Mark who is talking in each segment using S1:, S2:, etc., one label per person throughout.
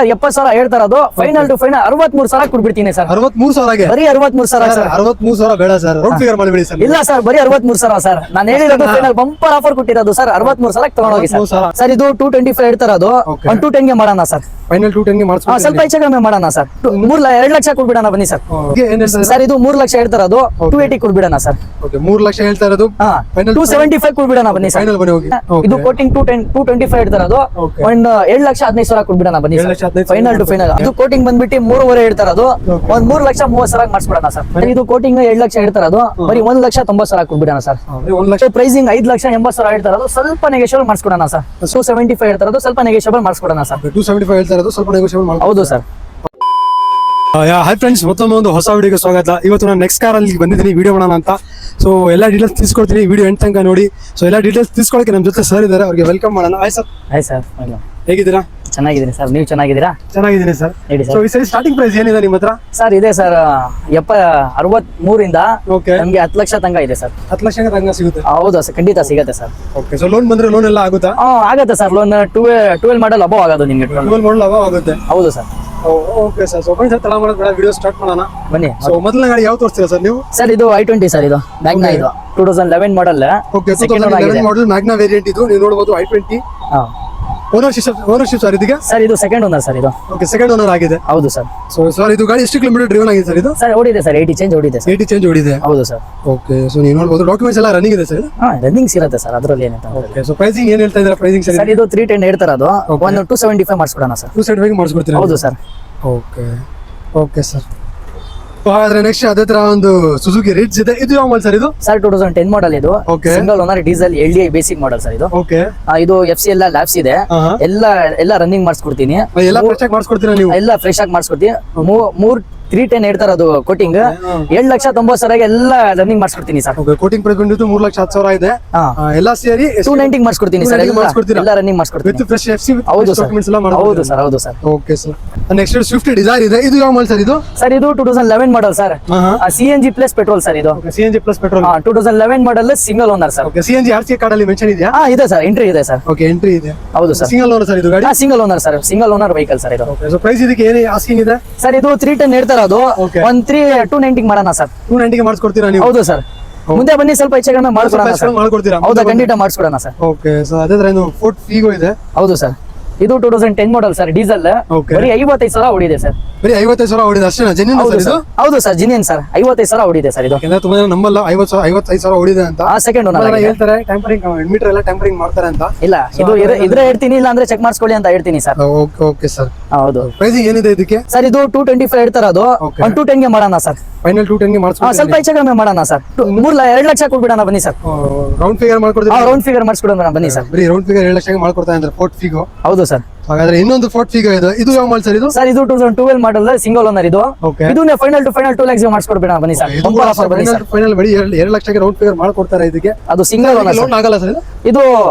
S1: 70,000 ಹೇಳ್ತಾ ಇರೋದು. Final to final 63,000 ಕೊಡ್ಬಿಡ್ತೀನಿ ಸರ್.
S2: 63,000ಗೆ
S1: ಬರೀ 63,000 ಸರ್.
S2: 63,000 ಬೇಡ ಸರ್, ರೌಂಡ್ ಫಿಗರ್ ಮಾಡಿಬಿಡಿ ಸರ್.
S1: ಇಲ್ಲ ಸರ್, ಬರೀ 63,000 ಸರ್. ನಾನು ಹೇಳಿರೋದು ಫೈನಲ್ ಬಂಪರ್ ಆಫರ್ ಕೊಟ್ಟಿರೋದು ಸರ್. 63,000 ತಗೊಂಡೋಗಿ ಸರ್. ಸರ್ ಇದು 225 ಹೇಳ್ತಾ ಇರೋದು. 210 ಗೆ ಮಾಡೋಣ ಸರ್.
S2: ಫೈನಲ್ 210 ಗೆ ಮಾಡಿಸ್ಕೊಡ್ತೀನಿ.
S1: ಸ್ವಲ್ಪ ಹೆಚ್ಚು ಕಡಿಮೆ ಮಾಡೋಣ ಸರ್. 2 ಲಕ್ಷ ಕೊಡ್ಬಿಡೋಣ ಬನ್ನಿ ಸರ್. ಸರ್ ಇದು 3 ಲಕ್ಷ ಹೇಳ್ತಾ ಇರೋದು. 280 ಕೊಡ್ಬಿಡೋಣ ಸರ್.
S2: ಓಕೆ 3 ಲಕ್ಷ ಹೇಳ್ತಾ ಇರೋದು.
S1: ಫೈನಲ್ 275 ಕೊಡ್ಬಿಡೋಣ ಬನ್ನಿ ಸರ್.
S2: ಫೈನಲ್ ಬನ್ನಿ ಹೋಗಿ.
S1: ಇದು ಕೋಟಿಂಗ್ 225 ಹೇಳ್ತಾ ಇರೋದು. ಒಂದು 7,15,000 ಕೊಡ್ಬಿಡೋಣ ಬನ್ನಿ ಸರ್. Final to final. ಇದು ಕೋಟಿಂಗ್ ಬಂದ್ಬಿಟ್ಟು 3.5 ಹೇಳ್ತಾ ಇರೋದು. ಒಂದು 3,30,000 ಮಾಡಿಸ್ಬಿಡೋಣ ಸರ್. ಇದು ಕೋಟಿಂಗ್ 7 ಲಕ್ಷ ಹೇಳ್ತಾ ಇರೋದು. ಬರೀ 1,90,000 ಕೊಡ್ಬಿಡೋಣ ಸರ್.
S2: 1 ಲಕ್ಷ
S1: ಪ್ರೈಸಿಂಗ್ 5,80,000 ಹೇಳ್ತಾ ಇರೋದು. ಸ್ವಲ್ಪ ನೆಗೋಷಿಯಬಲ್ ಮಾಡಿಸ್ಕೊಡೋಣ ಸರ್. 275 ಹೇಳ್ತಾ ಇರೋದು. ಸ್ವಲ್ಪ ನೆಗೋಷಿಯಬಲ್ ಮಾಡಿಸ್ಕೊಡೋಣ ಸರ್.
S2: 275 ಹೇಳ್ತಾ ಇರೋದು, ಸ್ವಲ್ಪ ನೆಗೋಷಿಯಬಲ್ ಮಾಡಿ.
S1: ಹೌದು ಸರ್.
S2: ಹಾಯ್ ಫ್ರೆಂಡ್ಸ್, ಮತ್ತೊಮ್ಮೆ ಒಂದು ಹೊಸ ವಿಡಿಯೋಗೆ ಸ್ವಾಗತ. ಇವತ್ತು ನಾನು ನೆಕ್ಸ್ಟ್ ಕಾರ್ ಅಲ್ಲಿ ಬಂದಿದ್ದೀನಿ ವಿಡಿಯೋ ಮಾಡೋಣ ಅಂತ. ಸೊ ಎಲ್ಲ ಡೀಟೇಲ್ಸ್ ತಿಳ್ಕೊಡ್ತೀನಿ, ವಿಡಿಯೋ ಎಂಡ್ ತನಕ ನೋಡಿ. ಸೊ ಎಲ್ಲ ಡೀಟೇಲ್ಸ್ ತಿಳ್ಕೊಳ್ಳೋಕೆ ನಮ್ಮ ಜೊತೆ ಸರ್ ಇದ್ದಾರೆ, ಅವ್ರಿಗೆ ವೆಲ್ಕಮ್ ಮಾಡೋಣ. Hi sir.
S1: Hi sir.
S2: ಹೇಗಿದ್ದೀರಾ?
S1: ಚೆನ್ನಾಗಿದ್ದೀನಿ ಸರ್, ನೀವು ಚೆನ್ನಾಗಿದ್ದೀರಾ?
S2: ಚೆನ್ನಾಗಿದ್ದೀನಿ ಸರ್.
S1: ಹೇಳಿ ಸರ್.
S2: ಸೊ ಈ ಸರಿ ಸ್ಟಾರ್ಟಿಂಗ್ ಪ್ರೈಸ್ ಏನಿದೆ ನಿಮ್ಮ ಹತ್ರ?
S1: ಸರ್ ಇದೆ ಸರ್ 63 ಇಂದ
S2: ಓಕೆ
S1: ನಮ್ಗೆ 10 ಲಕ್ಷ ತನಕ ಇದೆ ಸರ್.
S2: 10 ಲಕ್ಷಕ್ಕೆ ತನಕ ಸಿಗುತ್ತೆ?
S1: ಹೌದಾ ಸರ್, ಖಂಡಿತ ಸಿಗುತ್ತೆ ಸರ್.
S2: ಓಕೆ, ಸೊ ಲೋನ್ ಬಂದ್ರೆ ಲೋನ್ ಎಲ್ಲ ಆಗುತ್ತಾ?
S1: ಆಗುತ್ತೆ ಸರ್. ಲೋನ್ 12 ಮಾಡಲ್ ಅಬೋ ಆಗೋದು ನಿಮ್ಗೆ.
S2: 12 ಮಾಡಲ್ ಅವ ಆಗುತ್ತೆ?
S1: ಹೌದು ಸರ್.
S2: Okay sir. ಸೊ ಬನ್ನಿ ಸರ್, ತಡ ಮಾಡೋದು ಬೇಡ, ವಿಡಿಯೋ ಸ್ಟಾರ್ಟ್ ಮಾಡೋಣ
S1: ಬನ್ನಿ.
S2: ಸೊ ಮೊದಲನೇ ಗಾಡಿ ಯಾವ ತೋರಿಸ್ತೀರಾ ಸರ್ ನೀವು?
S1: ಸರ್ ಇದು i20 ಸರ್. ಇದು ಮ್ಯಾಗ್ನಾ. ಇದು 2011 ಮಾಡಲ್.
S2: ಓಕೆ, 2011 ಮಾಡಲ್ ಮ್ಯಾಗ್ನಾ ವೇರಿಯಂಟ್ ಇದು. ನೀವು ನೋಡಬಹುದು i20. ಓನರ್ಶಿಪ್ ಸರ್ ಇದಕ್ಕೆ?
S1: ಸರ್ ಇದು ಸೆಕೆಂಡ್ ಓನರ್ ಸರ್. ಇದು
S2: ಓಕೆ, ಸೆಕೆಂಡ್ ಓನರ್ ಆಗಿದೆ.
S1: ಹೌದು ಸರ್.
S2: ಸೊ ಸರ್ ಇದು ಗಾಡಿ ಎಷ್ಟು ಕಿಲೋಮೀಟರ್ ಡ್ರೈವನ್ ಆಗಿದೆ ಸರ್ ಇದು?
S1: ಸರ್ ಓಡಿದೆ ಸರ್. 80 ಚೇಂಜ್ ಓಡಿದೆ ಸರ್.
S2: 80 ಚೇಂಜ್ ಓಡಿದೆ.
S1: ಹೌದು ಸರ್.
S2: ಓಕೆ, ಸೊ ನೀವು ನೋಡಬಹುದು ಡಾಕ್ಯುಮೆಂಟ್ಸ್ ಎಲ್ಲ ರನ್ನಿಂಗ್ ಇದೆ ಸರ್?
S1: ರನ್ನಿಂಗ್ಸ್ ಇರುತ್ತೆ ಸರ್, ಅದರಲ್ಲಿ ಏನಂತ.
S2: ಓಕೆ, ಸೊ ಪ್ರೈಸಿಂಗ್ ಏನು ಹೇಳ್ತಾ ಇದ್ದೀರಾ? ಪ್ರೈಸಿಂಗ್
S1: ಸರ್ ಇದು 310 ಹೇಳ್ತಾ ಇರೋದು. ಒಂದು 275 ಮಾಡಿಸ್ಕೊಡೋಣ ಸರ್.
S2: 275 ಮಾಡಿಸ್ಕೊಡ್ತೀರಾ?
S1: ಹೌದು ಸರ್.
S2: Okay okay sir. ಹಾಗಾದ್ರೆ ನೆಕ್ಸ್ಟ್ ಅದೇ ತರ ಒಂದು ಸುಜುಕಿ ರಿಡ್ಜ್ ಇದೆ. ಇದು ಯಾವ ಮಾಡೆಲ್ ಸರ್ ಇದು?
S1: ಸರ್ 2010 ಮಾಡಲ್. ಇದು
S2: Okay.
S1: Single owner diesel LDI basic ಮಾಡಲ್ ಸರ್. ಇದು
S2: ಓಕೆ,
S1: ಇದು FC ಎಲ್ಲ ಲ್ಯಾಬ್ಸ್ ಇದೆ. ಎಲ್ಲ ರನ್ನಿಂಗ್ ಮಾಡಿಸ್ಕೊಡ್ತೀನಿ.
S2: ಎಲ್ಲ ಫ್ರೆಶ್ ಆಗಿ ಮಾಡಿಸ್ಕೊಡ್ತೀರಾ ನೀವು?
S1: ಎಲ್ಲ ಫ್ರೆಶ್ ಆಗಿ ಮಾಡಿಸ್ಕೊಡ್ತೀನಿ. 310 ಹೇಳ್ತಾ ಇರೋದು ಕೋಟಿಂಗ್. 7,90,000 ಎಲ್ಲ ರನ್ನಿಂಗ್ ಮಾಡಿಸ್ಕೊಡ್ತೀನಿ ಸರ್.
S2: ಓಕೆ, ಕೋಟಿಂಗ್ ಪ್ರೈಸ್ ಬಂದಿದ್ದು 3,10,000 ಇದೆ. ಎಲ್ಲ ಸೇರಿ
S1: 290 ಮಾಡಿಸ್ಕೊಡ್ತೀನಿ ಸರ್.
S2: 290 ಮಾಡಿಸ್ಕೊಡ್ತೀರಾ?
S1: ಎಲ್ಲ ರನ್ನಿಂಗ್ ಮಾಡಿಸ್ಕೊಡ್ತೀನಿ.
S2: ವಿತ್ ಫ್ರೆಶ್ FC
S1: ಹೌದು ಸರ್.
S2: ಡಾಕ್ಯುಮೆಂಟ್ಸ್ ಎಲ್ಲ
S1: ಹೌದು ಸರ್. ಹೌದು sir.
S2: Okay sir. Next Swift Dzire ಇದೆ. ಇದು ಯಾವ ಮಾಡೆಲ್ ಸರ್ ಇದು?
S1: ಸರ್ ಇದು 2011 model sir. CNG plus petrol sir. ಇದು
S2: CNG ಪ್ಲಸ್ ಪೆಟ್ರೋಲ್.
S1: 2011 ಮಾಡಲ್ single owner sir.
S2: Okay, CNG RC card ಅಲ್ಲಿ ಮೆನ್ಷನ್ ಇದೆಯಾ?
S1: ಇದೆ ಸರ್. ಎಂಟ್ರಿ ಇದೆ ಸರ್.
S2: ಓಕೆ, ಎಂಟ್ರಿ ಇದೆ.
S1: ಹೌದು ಸರ್.
S2: ಸಿಂಗಲ್ ಓನರ್ ಸರ್ ಇದು ಗಾಡಿ?
S1: Single owner sir. Single owner vehicle sir ಇದು.
S2: ಓಕೆ, ಸೊ ಪ್ರೈಸ್ ಇದಕ್ಕೆ ಏನು ಆಸ್ಕಿಂಗ್ ಇದೆ
S1: ಸರ್? ಇದು 310 ಹೇಳ್ತಾ ಇರೋದು.
S2: Okay.
S1: 290 ಮಾಡೋಣ ಸರ್.
S2: 290 ಮಾಡಿಸ್ಕೊಡ್ತೀರಾ ನೀವು?
S1: ಹೌದು ಸರ್. ಮುಂದೆ ಬನ್ನಿ, ಸ್ವಲ್ಪ ಹೆಚ್ಚು ಕಡಿಮೆ ಮಾಡ್ಕೊಡೋಣ ಸರ್.
S2: ಮಾಡ್ಕೊಡ್ತೀರಾ?
S1: ಹೌದಾ, ಖಂಡಿತ ಮಾಡಿಸ್ಕೊಡೋಣ ಸರ್.
S2: ಓಕೆ, ಸೊ ಅದೇ ತರ ಇದು ಫೋರ್ಟ್ ಫೀಗೋ ಇದೆ.
S1: ಹೌದು ಸರ್. ಇದು 2010 ಮಾಡಲ್ ಸರ್. ಡೀಸೆಲ್.
S2: Okay.
S1: ಬರೀ 55,000 ಓಡಿದೆ ಸರ್.
S2: ಬರೀ 55,000 ಹೊಡಿದೆ ಅಷ್ಟೇನಾ? ಜೆನ್ಯೂನ್
S1: ಹೌದು
S2: ಸರ್ ಇದು?
S1: ಸರ್. ಹೌದು ಸರ್, ಜಿನಿಯನ್ ಸರ್. 55,000 ಓಡಿದೆ ಸರ್ ಇದು.
S2: ಯಾಕಂದ್ರೆ ತುಂಬಾ ಜನ ನಂಬಲ್ಲ 55,000 ಹೊಡಿದೆ ಅಂತ.
S1: ಸೆಕೆಂಡ್ ಓನರ್
S2: ಹೇಳ್ತಾರೆ ಟ್ಯಾಂಪರಿಂಗ್ ಮೀಟರ್ ಎಲ್ಲ ಟ್ಯಾಂಪರಿಂಗ್ ಮಾಡ್ತಾರೆ ಅಂತ.
S1: ಇಲ್ಲ, ಇದು ಇದ್ರೆ ಹೇಳ್ತೀನಿ, ಇಲ್ಲ ಅಂದ್ರೆ ಚೆಕ್ ಮಾಡಿಸ್ಕೊಳ್ಳಿ ಅಂತ ಹೇಳ್ತೀನಿ ಸರ್.
S2: Okay okay sir.
S1: ಹೌದು.
S2: ಪ್ರೈಸಿಂಗ್ ಏನಿದೆ ಇದಕ್ಕೆ?
S1: ಸರ್ ಇದು 225 ಹೇಳ್ತಾ ಇರೋದು.
S2: Okay.
S1: 210 ಗೆ ಮಾಡೋಣ ಸರ್.
S2: ಫೈನಲ್ 210 ಗೆ ಮಾಡಿಸ್ಕೊಡ್ತೀರಾ?
S1: ಸ್ವಲ್ಪ ಹೆಚ್ಚು ಕಡಿಮೆ ಮಾಡೋಣ ಸರ್. 2 ಲಕ್ಷ ಕೊಡ್ಬಿಡೋಣ ಬನ್ನಿ ಸರ್.
S2: ರೌಂಡ್ ಫಿಗರ್ ಮಾಡ್ಕೊಡ್ತೀರಾ?
S1: ರೌಂಡ್ ಫಿಗರ್ ಮಾಡಿಸ್ಕೊಡೋಣ ಬನ್ನಿ ಸರ್.
S2: ಬರೀ ರೌಂಡ್ ಫಿಗರ್ 7 ಲಕ್ಷಕ್ಕೆ ಮಾಡ್ಕೊಡ್ತಾರೆ ಅಂದ್ರೆ ಫೋರ್ಟ್ ಫಿಗೋ.
S1: ಹೌದು ಸರ್.
S2: ಹಾಗಾದ್ರೆ ಇನ್ನೊಂದು ಫೋರ್ಟ್ ಫಿಗೋ ಇದೆ. ಇದು ಯಾವ ಮಾಡೆಲ್ ಸರ್ ಇದು?
S1: ಸರ್ ಇದು 2012 ಮಾಡಲ್ ಸಿಂಗಲ್ ಓನರ್. ಇದು
S2: Okay.
S1: ಇದನ್ನ ಫೈನಲ್ ಟು ಫೈನಲ್ 2 ಲಕ್ಷ ಮಾಡಿಸ್ಕೊಡ್ಬೇಡ ಬನ್ನಿ ಸರ್. ಬಂಪರ್ ಆಫರ್ ಬನ್ನಿ ಸರ್.
S2: ಫೈನಲ್ ಬರೀ 2 ಲಕ್ಷಕ್ಕೆ ರೌಂಡ್ ಫಿಗರ್ ಮಾಡ್ಕೊಡ್ತಾರೆ ಇದಕ್ಕೆ.
S1: ಅದು ಸಿಂಗಲ್ ಓನರ್
S2: ಲೋನ್ ಆಗಲ್ಲ ಸರ್ ಇದು?
S1: ಇದು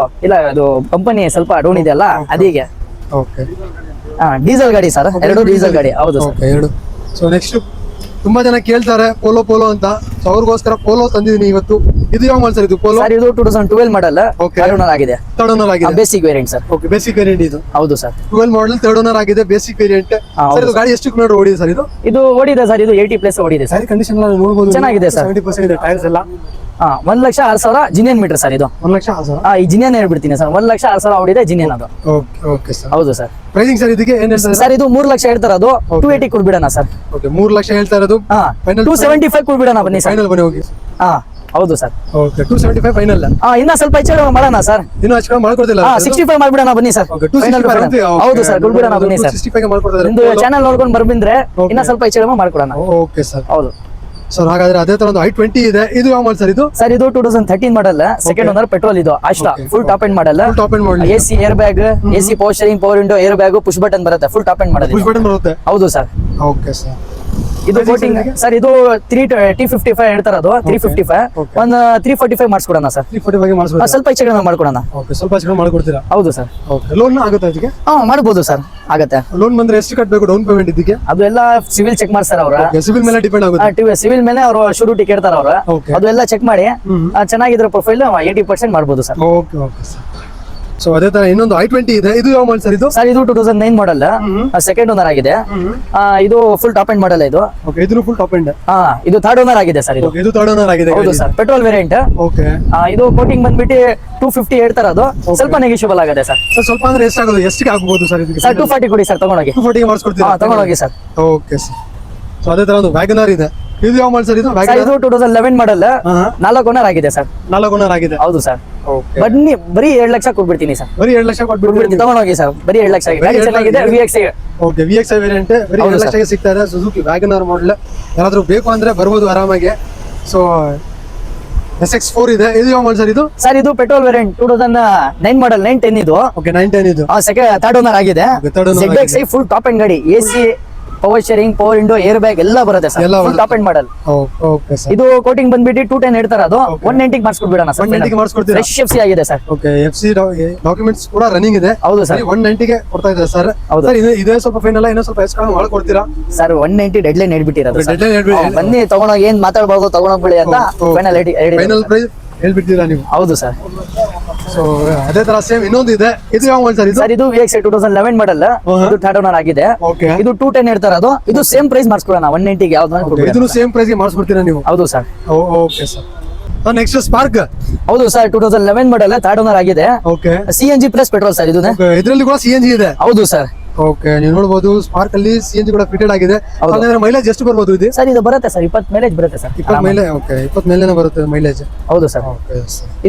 S1: ಇಲ್ಲ, ಅದು ಕಂಪನಿ ಸ್ವಲ್ಪ ಡೌನ್ ಇದೆ ಅಲ್ಲ, ಅದೀಗೆ.
S2: ಓಕೆ,
S1: ಡೀಸೆಲ್ ಗಾಡಿ ಸರ್. 2 ಡೀಸೆಲ್ ಗಾಡಿ. ಹೌದು ಸರ್.
S2: ಓಕೆ, 2. ಸೊ ನೆಕ್ಸ್ಟ್ ತುಂಬಾ ಜನ ಕೇಳ್ತಾರೆ ಪೋಲೋ ಅಂತ. ಸೊ ಅವ್ರಿಗೋಸ್ಕರ ಪೋಲೋ ತಂದಿದ್ದೀನಿ ಇವತ್ತು. ಇದು ಯಾವ ಮಾಡೆಲ್ ಸರ್ ಇದು? ಪೋಲೋ
S1: ಸರ್ ಇದು 2012 ಮಾಡಲ್.
S2: Okay.
S1: ಥರ್ಡ್ ಓನರ್ ಆಗಿದೆ.
S2: ಥರ್ಡ್ ಓನರ್ ಆಗಿದೆ.
S1: Basic variant sir.
S2: Okay, basic variant ಇದು.
S1: ಹೌದು ಸರ್.
S2: 12 ಮಾಡೆಲ್ ಥರ್ಡ್ ಓನರ್ ಆಗಿದೆ, ಬೇಸಿಕ್ ವೇರಿಯಂಟ್. ಸರ್ ಇದು ಗಾಡಿ ಎಷ್ಟು ಕಿಲೋಮೀಟರ್ ಓಡಿದೆ ಸರ್ ಇದು?
S1: ಇದು ಓಡಿದೆ ಸರ್. ಇದು 80 ಪ್ಲಸ್ ಓಡಿದೆ ಸರ್.
S2: ಟೈರ್ ಕಂಡೀಷನ್ ಎಲ್ಲ ನೋಡಬಹುದು.
S1: ಚೆನ್ನಾಗಿದೆ ಸರ್.
S2: 70% ಇದೆ ಟೈರ್ಸ್ ಎಲ್ಲ.
S1: 1,06,000 ಜಿನಿಯನ್ ಮೀಟರ್ ಸರ್ ಇದು.
S2: 1,06,000.
S1: ಈ ಜಿನಿಯನ್ ಹೇಳ್ಬಿಡ್ತೀನಿ ಸರ್. 1,06,000 ಓಡಿದೆ ಜಿನಿಯನ್ ಅದು.
S2: Okay okay sir.
S1: ಹೌದು ಸರ್.
S2: ಪ್ರೈಸಿಂಗ್ ಸರ್ ಇದಕ್ಕೆ ಏನು ಹೇಳ್ತಾರೆ
S1: ಸರ್? ಇದು 3 ಲಕ್ಷ ಹೇಳ್ತಾ ಇರೋದು. 280 ಕೊಡ್ಬಿಡೋಣ ಸರ್.
S2: ಓಕೆ, 3 ಲಕ್ಷ ಹೇಳ್ತಾ ಇರೋದು. ಫೈನಲ್
S1: 275 ಕೊಡ್ಬಿಡೋಣ ಬನ್ನಿ ಸರ್.
S2: ಫೈನಲ್ ಬನ್ನಿ ಹೋಗಿ.
S1: ಹೌದು ಸರ್.
S2: Okay, 275 final.
S1: ಇನ್ನ ಸ್ವಲ್ಪ ಹೆಚ್ಚು ಮಾಡೋಣ ಸರ್.
S2: ಇನ್ನು ಹೆಚ್ಚು ಮಾಡ್ಕೊಡ್ತಿಲ್ಲ?
S1: 65 ಮಾಡ್ಬಿಡೋಣ ಬನ್ನಿ ಸರ್. ಹೌದು ಸರ್, ಕೊಡ್ಬಿಡೋಣ ಬನ್ನಿ ಸರ್.
S2: 65 ಗೆ ಮಾಡ್ಕೊಡ್ತಾರೆ.
S1: ನಿಮ್ದು ಚಾನಲ್ ನೋಡ್ಕೊಂಡು ಬರ್ಬಿಂದ್ರೆ ಇನ್ನ ಸ್ವಲ್ಪ ಹೆಚ್ಚು ಮಾಡ್ಕೊಡೋಣ.
S2: Okay sir.
S1: ಹೌದು
S2: ಸರ್. ಹಾಗಾದ್ರೆ ಅದೇ ತರ ಒಂದು i20 ಇದೆ. ಇದು ಯಾವ ಮಾಡೆಲ್ ಸರ್ ಇದು?
S1: ಸರ್ ಇದು 2013 ಮಾಡಲ್. Second owner petrol. ಇದು ಅಷ್ಟಾ full top end model.
S2: Top end model.
S1: AC air bag, AC power steering, power window, air bag, push button ಬರುತ್ತೆ. Full top end model.
S2: Push button ಬರುತ್ತೆ.
S1: ಹೌದು sir.
S2: Okay sir.
S1: ಇದು quoting sir. ಇದು 355 ಹೇಳ್ತಾ ಇರೋದು. 355 ಒಂದು 345 ಮಾಡಿಸ್ಕೊಡೋಣ ಸರ್.
S2: 345 ಮಾಡಿಸ್ಕೊಡೋಣ.
S1: ಸ್ವಲ್ಪ ಹೆಚ್ಚು ಕಡಿಮೆ ಮಾಡ್ಕೊಡೋಣ.
S2: ಓಕೆ, ಸ್ವಲ್ಪ ಹೆಚ್ಚು ಕಡಿಮೆ ಮಾಡ್ಕೊಡ್ತೀರಾ?
S1: ಹೌದು ಸರ್.
S2: ಓಕೆ, ಲೋನ್ ಆಗುತ್ತೆ ಇದಕ್ಕೆ?
S1: ಮಾಡ್ಬೋದು ಸರ್, ಆಗತ್ತೆ.
S2: ಲೋನ್ ಬಂದ್ರೆ ಎಷ್ಟು ಕಟ್ಟಬೇಕು ಡೌನ್ ಪೇಮೆಂಟ್ ಇದಕ್ಕೆ?
S1: ಅದು ಎಲ್ಲ ಸಿವಿಲ್ ಚೆಕ್ ಮಾಡ್ತಾರೆ ಅವ್ರ.
S2: ಸಿವಿಲ್ ಮೇಲೆ ಡಿಪೆಂಡ್ ಆಗುತ್ತೆ.
S1: ಸಿವಿಲ್ ಮೇಲೆ ಅವರು ಶೂರಿಟಿ ಕೇಳ್ತಾರ ಅವ್ರ.
S2: Okay.
S1: ಅದು ಎಲ್ಲ ಚೆಕ್ ಮಾಡಿ ಚೆನ್ನಾಗಿದ್ರೆ ಪ್ರೊಫೈಲ್ 80% ಮಾಡ್ಬೋದು sir.
S2: Okay okay sir. So ಅದೇ ತರ ಇನ್ನೊಂದು i20 ಇದೆ, ಇದು ಯಾವ ಮಾಡಲ್ ಸರ್ ಇದು?
S1: ಸರ್ ಇದು 2009 ಮಾಡಲ್, ಸೆಕೆಂಡ್ ಓನರ್ ಆಗಿದೆ. ಇದು ಫುಲ್ ಟಾಪ್ ಎಂಡ್ ಮಾಡಲ್ ಇದು.
S2: ಓಕೆ, ಇದು ಫುಲ್ ಟಾಪ್ ಎಂಡ್.
S1: ಇದು ಥರ್ಡ್ ಓನರ್ ಆಗಿದೆ ಸರ್. ಇದು
S2: ಇದು ಥರ್ಡ್ ಓನರ್ ಆಗಿದೆ.
S1: ಹೌದು ಸರ್, ಪೆಟ್ರೋಲ್ ವೇರಿಯಂಟ್.
S2: ಓಕೆ,
S1: ಇದು ಕೋಟಿಂಗ್ ಬಂದ್ಬಿಟ್ಟು 250 ಹೇಳ್ತಾರೆ, ಅದು ಸ್ವಲ್ಪ ನೆಗೋಷಿಯಬಲ್ ಆಗಿದೆ ಸರ್.
S2: ಸರ್ ಸ್ವಲ್ಪ ಅಂದ್ರೆ ಎಷ್ಟಾಗೋದು, ಎಷ್ಟಿಗೆ ಆಗ್ಬೋದು ಸರ್ ಇದಕ್ಕೆ?
S1: ಸರ್ 240 ಕೊಡಿ ಸರ್, ತಗೊಂಡೋಗಿ.
S2: 240 ಮಾಡಿಸ್ಕೊಡ್ತೀರಾ?
S1: ತಗೊಂಡೋಗಿ ಸರ್.
S2: Okay sir. ಸೊ ಅದೇ ತರ ಒಂದು ವ್ಯಾಗನರ್ ಇದೆ, ಇದು ಯಾವ ಮಾಡಲ್ ಸರ್ ಇದು?
S1: ಸರ್ ಇದು 2011 ಮಾಡಲ್, 4 ಓನರ್ ಆಗಿದೆ ಸರ್.
S2: 4 ಓನರ್ ಆಗಿದೆ.
S1: ಹೌದು ಸರ್.
S2: ಓಕೆ,
S1: ಬನ್ನಿ, ಬರೀ 2 ಲಕ್ಷ ಕೊಡ್ಬಿಡ್ತೀನಿ ಸರ್.
S2: ಬರೀ 2 ಲಕ್ಷ ಕೊಟ್ಬಿಡ್ತೀನಿ,
S1: ತಗೊಂಡೋಗಿ ಸರ್. ಬರೀ 2 ಲಕ್ಷ ಗಾಡಿ ಚೆನ್ನಾಗಿದೆ, VXI.
S2: ಓಕೆ, VXI ವೇರಿಯಂಟ್ ಬರೀ 2 ಲಕ್ಷಕ್ಕೆ ಸಿಗ್ತಾ ಇದೆ. ಸುಜುಕಿ ವ್ಯಾಗನರ್ ಮಾಡಲ್, ಯಾರಾದ್ರೂ ಬೇಕು ಅಂದ್ರೆ ಬರ್ಬೋದು ಆರಾಮಾಗಿ. ಸೊ SX4 ಇದೆ, ಇದು ಯಾವ ಮಾಡಲ್ ಸರ್ ಇದು?
S1: ಸರ್ ಇದು ಪೆಟ್ರೋಲ್ ವೇರಿಯಂಟ್ 2009 ಮಾಡಲ್, 910 ಇದು.
S2: ಓಕೆ, 910 ಇದು.
S1: ಥರ್ಡ್ ಓನರ್ ಆಗಿದೆ.
S2: Third owner
S1: ZXi full top end ಗಾಡಿ, AC, power steering, power window, air bag ಎಲ್ಲ ಬರುತ್ತೆ sir. Full top end model.
S2: Okay sir.
S1: ಇದು ಕೋಟಿಂಗ್ ಬಂದ್ಬಿಟ್ಟು 210 ಹೇಳ್ತಾರೆ, ಅದು 190 ಮಾಡಿಸ್ಕೊಡ್ಬಿಡೋಣ ಸರ್.
S2: 190 ಮಾಡಿಸ್ಕೊಡ್ತೀರಾ?
S1: ಫ್ರೆಶ್ FC ಆಗಿದೆ ಸರ್.
S2: ಓಕೆ, FC ಡಾಕ್ಯುಮೆಂಟ್ಸ್ ಕೂಡ ರನ್ನಿಂಗ್ ಇದೆ.
S1: ಹೌದು ಸರ್.
S2: 190ಗೆ ಕೊಡ್ತಾ ಇದ್ದಾರೆ ಸರ್.
S1: ಹೌದು
S2: ಸರ್, ಇದೇ ಸ್ವಲ್ಪ ಫೈನಲ್, ಇನ್ನೂ ಸ್ವಲ್ಪ ಎಸ್ಕೊಂಡು ಮಾಡ್ಕೊಡ್ತೀರಾ
S1: ಸರ್? 190 ಡೆಡ್ ಲೈನ್ ಹೇಳ್ಬಿಟ್ಟಿರೋದು ಸರ್.
S2: ಡೆಡ್ಲೈನ್ ಹೇಳ್ಬಿಡಿ.
S1: ಬನ್ನಿ ತಗೊಂಡೋಗಿ, ಏನ್ ಮಾತಾಡ್ಬಾರ್ದು ತಗೊಂಡೋಗ್ಬಿಡಿ ಅಂತ ಫೈನಲ್
S2: ಫೈನಲ್ ಪ್ರೈಸ್ ಹೇಳ್ಬಿಡ್ತೀರಾ ನೀವು?
S1: ಹೌದು ಸರ್.
S2: ಸೊ ಅದೇ ತರ ಸೇಮ್ ಇನ್ನೊಂದು ಇದೆ, ಇದು ಯಾವ ಮಾಡಲ್ ಸರ್ ಇದು?
S1: ಸರ್ ಇದು VXI 2011 ಮಾಡಲ್, ಇದು ಥರ್ಡ್ ಓನರ್ ಆಗಿದೆ.
S2: ಓಕೆ,
S1: ಇದು 210 ಹೇಳ್ತಾರೆ, ಅದು ಸೇಮ್ ಪ್ರೈಸ್ ಮಾಡಿಸ್ಕೊಡೋಣ 190ಗೆ. ಯಾವ್ದು
S2: ಇದನ್ನು ಸೇಮ್ ಪ್ರೈಸ್ ಗೆ ಮಾಡಿಸ್ಕೊಡ್ತೀರಾ ನೀವು?
S1: ಹೌದು sir.
S2: Okay sir. Next spark.
S1: ಹೌದು ಸರ್, 2011 ಮಾಡಲ್, ಥರ್ಡ್ ಓನರ್ ಆಗಿದೆ.
S2: Okay,
S1: CNG plus petrol sir ಇದು.
S2: ಇದರಲ್ಲಿ ಕೂಡ CNG ಇದೆ.
S1: ಹೌದು ಸರ್.
S2: ಓಕೆ, ನೀವು ನೋಡಬಹುದು ಸ್ಪಾರ್ಕ್ ಅಲ್ಲಿ CNG ಕೂಡ ಫಿಟೆಡ್ ಆಗಿದೆ. ಹಾಗಾದ್ರೆ ಮೈಲೇಜ್ ಎಷ್ಟು ಬರ್ಬೋದು ಇದು?
S1: ಸರ್ ಇದು ಬರುತ್ತೆ ಸರ್, 20 ಮೈಲೇಜ್ ಬರುತ್ತೆ ಸರ್.
S2: 20 ಮೇಲೆ. ಓಕೆ, 20 ಮೇಲೆನೇ ಬರುತ್ತೆ ಮೈಲೇಜ್.
S1: ಹೌದು ಸರ್.
S2: ಓಕೆ,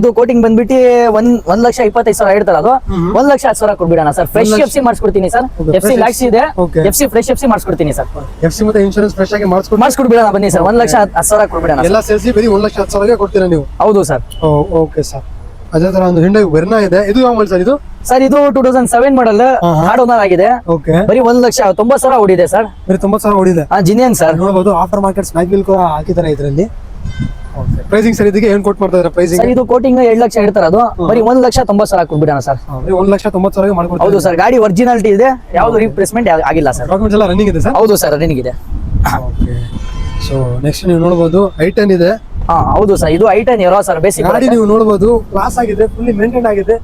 S1: ಇದು ಕೋಟಿಂಗ್ ಬಂದ್ಬಿಟ್ಟು 1,25,000 ಹೇಳ್ತಾರೆ, ಅದು 1,10,000 ಕೊಡ್ಬಿಡೋಣ ಸರ್. ಫ್ರೆಶ್ FC ಮಾಡಿಸ್ಕೊಡ್ತೀನಿ ಸರ್. FC ಲ್ಯಾಕ್ಸ್ ಇದೆ, FC ಫ್ರೆಶ್ FC ಮಾಡಿಸ್ಕೊಡ್ತೀನಿ ಸರ್.
S2: FC ಮತ್ತೆ ಇನ್ಶೂರೆನ್ಸ್ ಫ್ರೆಶ್ ಆಗಿ
S1: ಮಾಡಿಸ್ಕೊಡ್ಬಿಡೋಣ ಬನ್ನಿ ಸರ್. 1,10,000 ಕೊಡ್ಬಿಡೋಣ.
S2: ಎಲ್ಲ ಸೇರಿಸಿ ಬರೀ 1,10,000 ಕೊಡ್ತೀರಾ ನೀವು?
S1: ಹೌದು ಸರ್.
S2: Okay sir. ಅದೇ ತರ ಒಂದು ಹಿಂಡೆ ವೆರ್ನಾ ಇದೆ, ಇದು ಯಾವ ಮಾಡಲ್ ಸರ್ ಇದು?
S1: ಸರ್ ಇದು 2007 ಮಾಡಲ್, ಥರ್ಡ್ ಓನರ್ ಆಗಿದೆ.
S2: ಓಕೆ,
S1: ಬರೀ 1,90,000 ಓಡಿದೆ ಸರ್.
S2: ಬರೀ 90,000 ಓಡಿದೆ.
S1: ಜಿನಿಯನ್ ಸರ್.
S2: ನೋಡಬಹುದು ಆಫ್ಟರ್ ಮಾರ್ಕೆಟ್ ಸ್ನಾಕ್ ಬಿಲ್ ಕೂಡ ಹಾಕಿದ್ದಾರೆ ಇದರಲ್ಲಿ. ಓಕೆ, ಪ್ರೈಸಿಂಗ್ ಸರ್ ಇದಕ್ಕೆ ಏನ್ ಕೊಟ್ಟು ಮಾಡ್ತಾ ಇದ್ದಾರೆ ಪ್ರೈಸಿಂಗ್?
S1: ಸರ್ ಇದು ಕೋಟಿಂಗ್ 2 ಲಕ್ಷ ಹೇಳ್ತಾರೆ, ಅದು ಬರೀ 1,90,000 ಕೊಡ್ಬಿಡೋಣ ಸರ್.
S2: ಬರೀ 1,90,000 ಮಾಡ್ಕೊಡ್ತಾರೆ.
S1: ಹೌದು ಸರ್, ಗಾಡಿ ಒರಿಜಿನಾಲಿಟಿ ಇದೆ, ಯಾವ್ದು ರೀಪ್ಲೇಸ್ಮೆಂಟ್ ಆಗಿಲ್ಲ ಸರ್.
S2: ಡಾಕ್ಯುಮೆಂಟ್ಸ್ ಎಲ್ಲ ರನ್ನಿಂಗ್ ಇದೆ ಸರ್?
S1: ಹೌದು ಸರ್, ರನ್ನಿಂಗ್ ಇದೆ.
S2: ಓಕೆ, ಸೊ ನೆಕ್ಸ್ಟ್ ನೀವು ನೋಡಬಹುದು i10 ಇದೆ.
S1: ಹೌದು ಸರ್, ಇದು i10 ಇರೋ ಸರ್ ಬೇಸಿಕ್
S2: ಗಾಡಿ ನೀವು ನೋಡಬಹುದು ಕ್ಲಾಸ್ ಆಗಿದೆ, ಫುಲ್ಲಿ ಮೇಂಟೈನ್ ಆಗಿದೆ.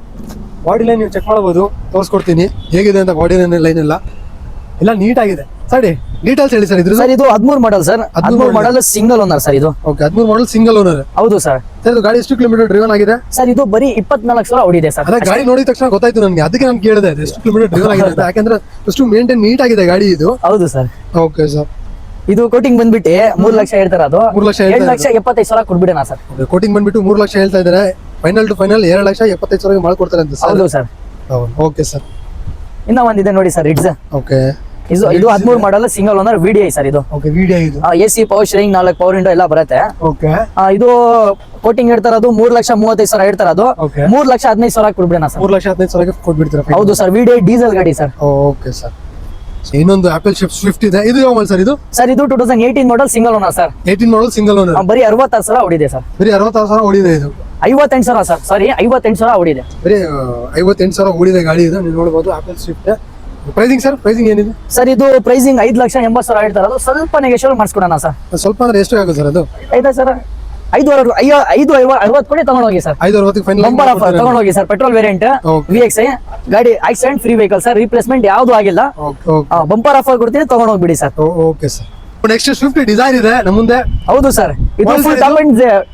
S2: ಬಾಡಿ ಲೈನ್ ನೀವು ಚೆಕ್ ಮಾಡಬಹುದು, ತೋರಿಸ್ಕೊಡ್ತೀನಿ ಹೇಗಿದೆ ಅಂತ. ಬಾಡಿ ಲೈನ್ ಎಲ್ಲ ನೀಟ್ ಆಗಿದೆ. ಸರಿ, ಡೀಟೇಲ್ಸ್ ಹೇಳಿ ಸರ್ ಇದ್ರ.
S1: ಸರ್ ಇದು 13 model sir, 13 model single owner sir ಇದು.
S2: Okay, 13 model single owner.
S1: ಹೌದು ಸರ್.
S2: ಸರ್ ಇದು ಗಾಡಿ ಎಷ್ಟು ಕಿಲೋಮೀಟರ್ ಡ್ರಿವನ್ ಆಗಿದೆ?
S1: ಸರ್ ಇದು ಬರೀ 24,000 ಓಡಿದೆ ಸರ್.
S2: ಅದೇ ಗಾಡಿ ನೋಡಿದ ತಕ್ಷಣ ಗೊತ್ತಾಯ್ತು ನನಗೆ, ಅದಕ್ಕೆ ನಾನು ಕೇಳಿದೆ ಎಷ್ಟು ಕಿಲೋಮೀಟರ್ ಡ್ರಿವನ್ ಆಗಿದೆ ಅಂತ. ಯಾಕಂದ್ರೆ ಅಷ್ಟು ಮೇಂಟೈನ್ ನೀಟ್ ಆಗಿದೆ ಗಾಡಿ ಇದು.
S1: ಹೌದು ಸರ್.
S2: Okay sir.
S1: ಇದು ಕೋಟಿಂಗ್ ಬಂದ್ಬಿಟ್ಟು 3 ಲಕ್ಷ ಹೇಳ್ತಾರೆ, ಅದು
S2: 3,75,000
S1: ಕೊಡ್ಬಿಡೋಣ ಸರ್.
S2: ಕೋಟಿಂಗ್ ಬಂದ್ಬಿಟ್ಟು 3 ಲಕ್ಷ ಹೇಳ್ತಾ ಇದ್ದಾರೆ. ಫೈನಲ್ ಟು ಫೈನಲ್ 2,75,000 ಮಾಡ್ಕೊಡ್ತಾರೆ ಅಂತ ಸರ್?
S1: ಹೌದು ಸರ್.
S2: Okay sir.
S1: ಇನ್ನ ಒಂದಿದೆ ನೋಡಿ ಸರ್, ರಿಡ್ಸ್.
S2: ಓಕೆ,
S1: ಇದು 13 model single owner, VDI sir ಇದು.
S2: ಓಕೆ, VDI ಇದು.
S1: AC power steering, 4 power window ಎಲ್ಲ ಬರುತ್ತೆ.
S2: ಓಕೆ,
S1: ಇದು ಕೋಟಿಂಗ್ ಹೇಳ್ತಾರೆ, ಅದು 3,35,000 ಹೇಳ್ತಾರೆ, ಅದು 3,15,000 ಕೊಡ್ಬಿಡೋಣ ಸರ್.
S2: 3,15,000 ಕೊಟ್ಬಿಡ್ತೀರಾ?
S1: ಹೌದು ಸರ್, VDI ಡೀಸೆಲ್ ಗಾಡಿ ಸರ್.
S2: Okay sir. ಇನ್ನೊಂದು ಆಪಲ್ ಸ್ವಿಫ್ಟ್ ಇದೆ, ಇದು ಯಾವ ಮಾಡಲ್ ಸರ್ ಇದು?
S1: ಸರ್ ಇದು 2018 ಮಾಡಲ್ ಸಿಂಗಲ್ ಓನರ್ ಸರ್.
S2: 18 ಮಾಡಲ್ ಸಿಂಗಲ್ ಓನರ್.
S1: ಬರೀ 66,000 ಓಡಿದೆ ಸರ್.
S2: ಬರೀ 66,000 ಓಡಿದೆ ಇದು?
S1: 58,000 ಸರ್, ಸಾರಿ 58,000 ಓಡಿದೆ.
S2: ಬರೀ 58,000 ಓಡಿದೆ ಗಾಡಿ ಇದು. ನೀವು ನೋಡಬಹುದು apple Swift. Pricing sir, pricing ಏನಿದೆ
S1: ಸರ್? ಇದು ಪ್ರೈಸಿಂಗ್ 5,80,000 ಹೇಳ್ತಾರೆ, ಅದು ಸ್ವಲ್ಪ ನೆಗೋಷಿಯೇಟ್ ಮಾಡಿಸ್ಕೊಡೋಣ ಸರ್.
S2: ಸ್ವಲ್ಪ ಅಂದ್ರೆ ಎಷ್ಟು ಆಗುತ್ತೆ ಸರ್ ಅದು?
S1: ಆಯ್ತಾ ಸರ್? 5,60 ಕೊಡಿ, ತಗೊಂಡೋಗಿ ಸರ್.
S2: 5,60 ಫೈನಲ್
S1: ಬಂಪರ್ ಆಫರ್ ತಗೊಂಡೋಗಿ ಸರ್. ಪೆಟ್ರೋಲ್ ವೇರಿಯಂಟ್, VXI ಗಾಡಿ, accident free vehicle sir, replacement ಯಾವ್ದು ಆಗಿಲ್ಲ. ಬಂಪರ್ ಆಫರ್ ಕೊಡ್ತೀನಿ, ತಗೊಂಡೋಗ್ಬಿಡಿ sir.
S2: Okay sir. Next Swift Dzire ಇದೆ ನಮ್ಮ ಮುಂದೆ.
S1: ಹೌದು ಸರ್, ಇದು ಫುಲ್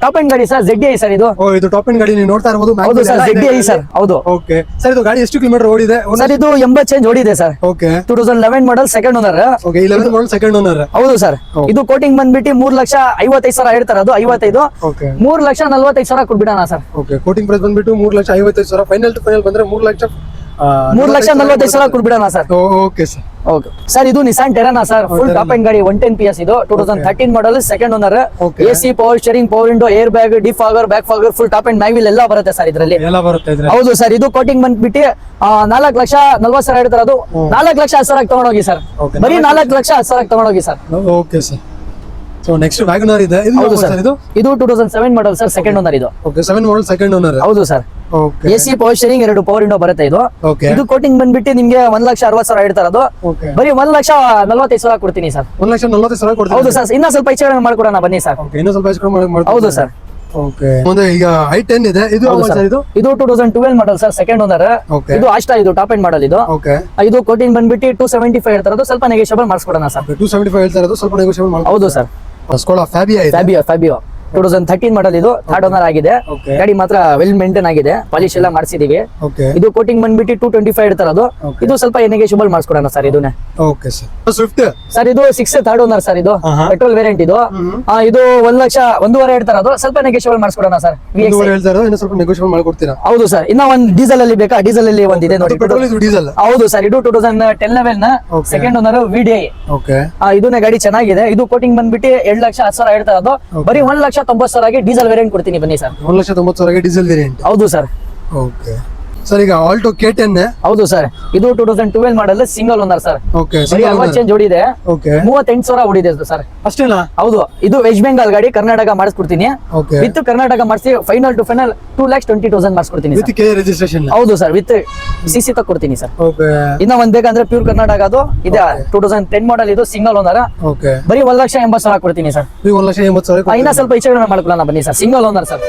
S1: ಟಾಪ್ ಎಂಡ್ ಗಾಡಿ ಸರ್, ZDI ಸರ್ ಇದು.
S2: ಇದು ಟಾಪ್ ಎಂಡ್ ಗಾಡಿ ನೀವು ನೋಡ್ತಾ ಇರಬಹುದು.
S1: ಹೌದು ಸರ್, ZDI ಸರ್. ಹೌದು.
S2: ಓಕೆ ಸರ್, ಇದು ಗಾಡಿ ಎಷ್ಟು ಕಿಲೋಮೀಟರ್ ಓಡಿದೆ
S1: ಸರ್? ಇದು 80 ಚೇಂಜ್ ಓಡಿದೆ sir.
S2: Okay,
S1: 2011 model second owner.
S2: Okay, 11 model second owner.
S1: ಹೌದು ಸರ್. ಇದು ಕೋಟಿಂಗ್ ಬಂದ್ಬಿಟ್ಟು 3,55,000 ಹೇಳ್ತಾರೆ, ಅದು 55.
S2: ಓಕೆ,
S1: 3,45,000 ಕೊಡ್ಬಿಡೋಣ ಸರ್.
S2: ಓಕೆ, ಕೋಟಿಂಗ್ ಪ್ರೈಸ್ ಬಂದ್ಬಿಟ್ಟು 3,55,000. ಫೈನಲ್ ಟು ಫೈನಲ್ ಬಂದ್ರೆ
S1: 3,45,000 ಕೊಡ್ಬಿಡೋಣ sir.
S2: Okay sir.
S1: Okay sir, ಇದು Nissan Terrano sir, full top end ಗಾಡಿ, 110 PS ಇದು. 2013 model second owner. AC power steering, power window, air bag, defogger, back fogger, full top end mag wheel ಎಲ್ಲ ಬರುತ್ತೆ sir ಇದರಲ್ಲಿ.
S2: ಎಲ್ಲ ಬರುತ್ತೆ.
S1: ಹೌದು ಸರ್. ಇದು ಕೋಟಿಂಗ್ ಬಂದ್ಬಿಟ್ಟು 4,40,000 ಹೇಳ್ತಾರೆ, ಅದು 4,10,000 ತಗೊಂಡೋಗಿ ಸರ್. ಬರೀ 4,10,000 ತಗೊಂಡೋಗಿ sir.
S2: Okay sir. So next WagonR ಇದೆ,
S1: ಹೌದು ಸರ್. ಇದು 2007 ಮಾಡಲ್ ಸರ್, ಸೆಕೆಂಡ್ ಓನರ್ ಇದು.
S2: Okay, 7 model second owner.
S1: ಹೌದು sir.
S2: Okay,
S1: AC power steering, 2 power window ಬರುತ್ತೆ ಇದು.
S2: ಓಕೆ,
S1: ಇದು ಕೋಟಿಂಗ್ ಬಂದ್ಬಿಟ್ಟು ನಿಮ್ಗೆ 1,60,000 ಹೇಳ್ತಾರೆ, ಅದು ಬರೀ 1,45,000 ಕೊಡ್ತೀನಿ ಸರ್.
S2: 1,40,000 ಕೊಡ್ತೀನಿ.
S1: ಹೌದು ಸರ್, ಇನ್ನ ಸ್ವಲ್ಪ ಹೆಚ್ಚು ಕಡಿಮೆ ಮಾಡ್ಕೊಡೋಣ ಬನ್ನಿ ಸರ್.
S2: ಓಕೆ, ಇನ್ನೂ ಸ್ವಲ್ಪ ಹೆಚ್ಚು ಕಡಿಮೆ
S1: ಹೌದು ಸರ್.
S2: ಓಕೆ ಮುಂದೆ ಈಗ i10 ಇದೆ ಇದು
S1: ಹೌದು
S2: ಸರ್
S1: sir.
S2: ಇದು
S1: ಇದು 2012 ಮಾಡಲ್ ಸರ್, ಸೆಕೆಂಡ್ ಓನರ್.
S2: Okay.
S1: ಇದು ಅಷ್ಟ ಇದು ಟಾಪ್ ಎಂಡ್ ಮಾಡಲ್ ಇದು.
S2: ಓಕೆ
S1: ಇದು ಕೋಟಿಂಗ್ ಬಂದ್ಬಿಟ್ಟು 275 ಹೇಳ್ತಾರದು, ಸ್ವಲ್ಪ ನೆಗೋಷಿಯಬಲ್ ಮಾಡಿಸ್ಕೊಡೋಣ ಸರ್.
S2: 275 ಹೇಳ್ತಾ ಇರೋದು, ಸ್ವಲ್ಪ ನೆಗೋಷಿಯೇಟ್ ಮಾಡಿ.
S1: ಹೌದು ಸರ್.
S2: ಸ್ಕೋಡಾ ಫ್ಯಾಬಿಯಾ ಇದೆ.
S1: ಫ್ಯಾಬಿಯೋ 2013 ಮಾಡಲ್ ಇದು, ಥರ್ಡ್ ಓನರ್ ಆಗಿದೆ.
S2: Okay.
S1: ಗಾಡಿ ಮಾತ್ರ ವೆಲ್ ಮೇಂಟೈನ್ ಆಗಿದೆ, ಪಾಲಿಶ್ ಎಲ್ಲ ಮಾಡಿಸಿದೀವಿ.
S2: ಓಕೆ
S1: ಇದು ಕೋಟಿಂಗ್ ಬಂದ್ಬಿಟ್ಟು 225 ಹೇಳ್ತಾರದು.
S2: Okay.
S1: ಇದು ಸ್ವಲ್ಪ ನೆಗೋಷಿಯಬಲ್ ಮಾಡಿಸ್ಕೊಡೋಣ ಸರ್ ಇದನ್ನೇ.
S2: ಓಕೆ ಸರ್ ಸ್ವಿಫ್ಟ್
S1: ಸರ್ ಇದು 6 ಥರ್ಡ್ ಓನರ್ ಸರ್ ಇದು, ಪೆಟ್ರೋಲ್ ವೇರಿಯಂಟ್ ಇದು. ಇದು 1 ಲಕ್ಷ 1.5 ಹೇಳ್ತಾರದು, ಸ್ವಲ್ಪ ನೆಗೋಷಿಯಬಲ್ ಮಾಡಿಸ್ಕೊಡೋಣ ಸರ್.
S2: ಹೇಳ್ತಾ ಇರೋದು, ಇನ್ನು ಸ್ವಲ್ಪ ನೆಗೋಷಿಯೇಟ್ ಮಾಡ್ಕೊಡ್ತೀರಾ?
S1: ಹೌದು ಸರ್. ಇನ್ನ ಒಂದು ಡೀಸೆಲ್ ಅಲ್ಲಿ ಬೇಕಾ? ಡೀಸೆಲ್ ಅಲ್ಲಿ ಒಂದಿದೆ ನೋಡಿ.
S2: ಪೆಟ್ರೋಲ್ ಇದು ಡೀಸೆಲ್.
S1: ಹೌದು ಸರ್. ಇದು 2010 ಲೆವೆಲ್ ನ
S2: Okay.
S1: Second owner VDI.
S2: Okay
S1: ಇದನ್ನ ಗಾಡಿ ಚೆನ್ನಾಗಿದೆ. ಇದು ಕೋಟಿಂಗ್ ಬಂದ್ಬಿಟ್ಟು 2,10,000 ಹೇಳ್ತಾ ಇರೋದು. ಬರೀ 1,90,000ಗೆ ಡೀಸೆಲ್ ವೇರಿಯಂಟ್ ಕೊಡ್ತೀನಿ ಬನ್ನಿ ಸರ್.
S2: 1,90,000 diesel variant.
S1: ಹೌದು ಸರ್.
S2: ಓಕೆ ಸರ್ ಈಗ ಆಲ್ಟೋ K10
S1: ಹೌದು ಸರ್. ಇದು 2012 model, single owner sir.
S2: Okay
S1: ಬರೀ 60 ಚೇಂಜ್ ಹೊಡಿದೆ.
S2: ಓಕೆ
S1: 38,000 ಹೊಡಿದೆ ಸರ್.
S2: ಅಷ್ಟೇನಾ?
S1: ಹೌದು. ಇದು ವೆಸ್ಟ್ ಬೆಂಗಾಲ್ ಗಾಡಿ, ಕರ್ನಾಟಕ ಮಾಡಿಸ್ಕೊಡ್ತೀನಿ.
S2: ಓಕೆ
S1: ವಿತ್ ಕರ್ನಾಟಕ ಮಾಡಿಸಿ ಫೈನಲ್ ಟು ಫೈನಲ್ 2,20,000 ಮಾಡಿಸ್ಕೊಡ್ತೀನಿ
S2: ವಿತ್
S1: ಸರ್.
S2: K registration.
S1: ಹೌದು ಸರ್, ವಿತ್ CC ತಗೊಡ್ತೀನಿ ಸರ್.
S2: ಓಕೆ
S1: ಇನ್ನ ಒಂದ್ ಬೇಕಂದ್ರೆ ಪ್ಯೂರ್ ಕರ್ನಾಟಕ ಅದು ಇದೆ. 2010 ಮಾಡಲ್ ಇದು, ಸಿಂಗಲ್ ಓನರ್.
S2: ಓಕೆ
S1: ಬರೀ 1,80,000 ಕೊಡ್ತೀನಿ ಸರ್.
S2: ಈಗ 1,80,000.
S1: ಇನ್ನ ಸ್ವಲ್ಪ ಹೆಚ್ಚು ಕಡಿಮೆ ಮಾಡ್ಕೊಳ್ಳೋಣ ಬನ್ನಿ sir. Single owner sir.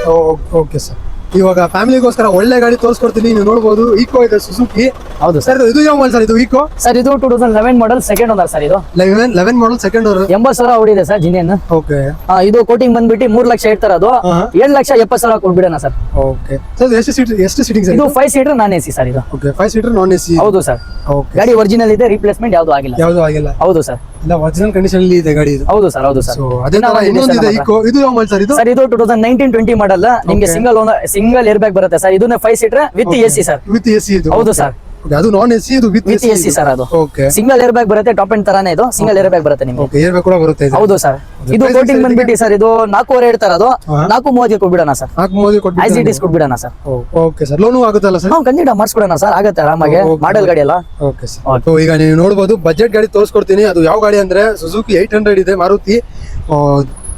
S2: Okay sir ಇವಾಗ ಫ್ಯಾಮಿಲಿಗೋಸ್ಕರ ಒಳ್ಳೆ ಗಾಡಿ ತೋರಿಸ್ಕೊಡ್ತೀನಿ, ನೀವು ನೋಡಬಹುದು. ಈಕೋ ಇದೆ ಸುಜುಕಿ.
S1: ಹೌದು ಸರ್.
S2: ಸರ್ ಇದು ಯಾವ ಮಾಡೆಲ್ ಸರ್? ಇದು ಈಕೋ
S1: ಸರ್ ಇದು 2011 ಮಾಡಲ್, ಸೆಕೆಂಡ್ ಓನರ್ ಸರ್. ಇದು
S2: 11 ಮಾಡಲ್ ಸೆಕೆಂಡ್ ಓನರ್.
S1: 80,000 ಹೊಡಿದೆ ಸರ್ ಜಿನಿಯನ್.
S2: ಓಕೆ
S1: ಇದು ಕೋಟಿಂಗ್ ಬಂದ್ಬಿಟ್ಟು 3 ಲಕ್ಷ ಹೇಳ್ತಾರದು. 7,70,000 ಕೊಡ್ಬಿಡೋಣ ಸರ್.
S2: ಓಕೆ ಸರ್ ಎಷ್ಟು ಸೀಟಿಂಗ್ ಸರ್?
S1: ಇದು 5 ಸೀಟರ್ ನಾನ್ AC ಸರ್ ಇದು.
S2: Okay 5 seater non AC.
S1: ಹೌದು ಸರ್.
S2: ಓಕೆ
S1: ಗಾಡಿ ಒರಿಜಿನಲ್ ಇದೆ, ರಿಪ್ಲೇಸ್ಮೆಂಟ್ ಯಾವ್ದು ಆಗಿಲ್ಲ.
S2: ಯಾವುದು ಆಗಿಲ್ಲ.
S1: ಹೌದು ಸರ್.
S2: ಇಲ್ಲ ಒರಿಜಿನಲ್ ಕಂಡೀಷನ್ ಅಲ್ಲಿ ಇದೆ ಗಾಡಿ ಇದು.
S1: ಹೌದು ಸರ್. ಹೌದು ಸರ್.
S2: ಸೊ ಅದೇ ತರ ಇನ್ನೊಂದಿದೆ ಈಕೋ. ಇದು ಯಾವ ಮಾಡೆಲ್ ಸರ್? ಇದು
S1: ಸರ್ ಇದು 2019-20 ಮಾಡಲ್. ನಿಮ್ಗೆ single owner, single air bag ಬರುತ್ತೆ ಸರ್. ಇದನ್ನ 5 seater with AC sir.
S2: With AC ಇದು.
S1: ಹೌದು ಸರ್.
S2: ಓಕೆ ಅದು ನಾನ್ AC, ಇದು ವಿತ್
S1: ವಿತ್ AC ಸರ್. ಅದು
S2: ಓಕೆ
S1: ಸಿಂಗಲ್ ಏರ್ ಬ್ಯಾಗ್ ಬರುತ್ತೆ, ಟಾಪ್ ಎಂಡ್ ತರಾನೇ ಇದು. ಸಿಂಗಲ್ ಏರ್ ಬ್ಯಾಗ್ ಬರುತ್ತೆ ನಿಮ್ಗೆ.
S2: ಓಕೆ ಏರ್ ಬ್ಯಾಗ್ ಕೂಡ ಬರುತ್ತೆ ಇದು.
S1: ಹೌದು ಸರ್. ಇದು ಕೋಟಿಂಗ್ ಬಂದ್ಬಿಟ್ಟು ಸರ್ ಇದು 4.5 ಹೇಳ್ತಾರ ಅದು. 4.30 ಕೊಡ್ಬಿಡೋಣ ಸರ್.
S2: 4,30,000
S1: ಆಸ್
S2: ಕೊಟ್ಬಿಟ್ಟು
S1: ಇಟ್ ಇಸ್ ಕೊಡ್ಬಿಡೋಣ ಸರ್.
S2: ಓಕೆ ಸರ್ ಲೋನು ಆಗುತ್ತಲ್ಲ ಸರ್?
S1: ನಾವು ಖಂಡಿತ ಮಾಡಿಸ್ಕೊಡೋಣ ಸರ್, ಆಗತ್ತೆ ಆರಾಮಾಗಿ. ಮಾಡಲ್ ಗಾಡಿ ಅಲ್ಲ.
S2: Okay sir. ಸೊ ಈಗ ನೀವು ನೋಡಬಹುದು ಬಜೆಟ್ ಗಾಡಿ ತೋರಿಸ್ಕೊಡ್ತೀನಿ. ಅದು ಯಾವ ಗಾಡಿ ಅಂದ್ರೆ ಸುಜುಕಿ 800 ಇದೆ, ಮಾರುತಿ.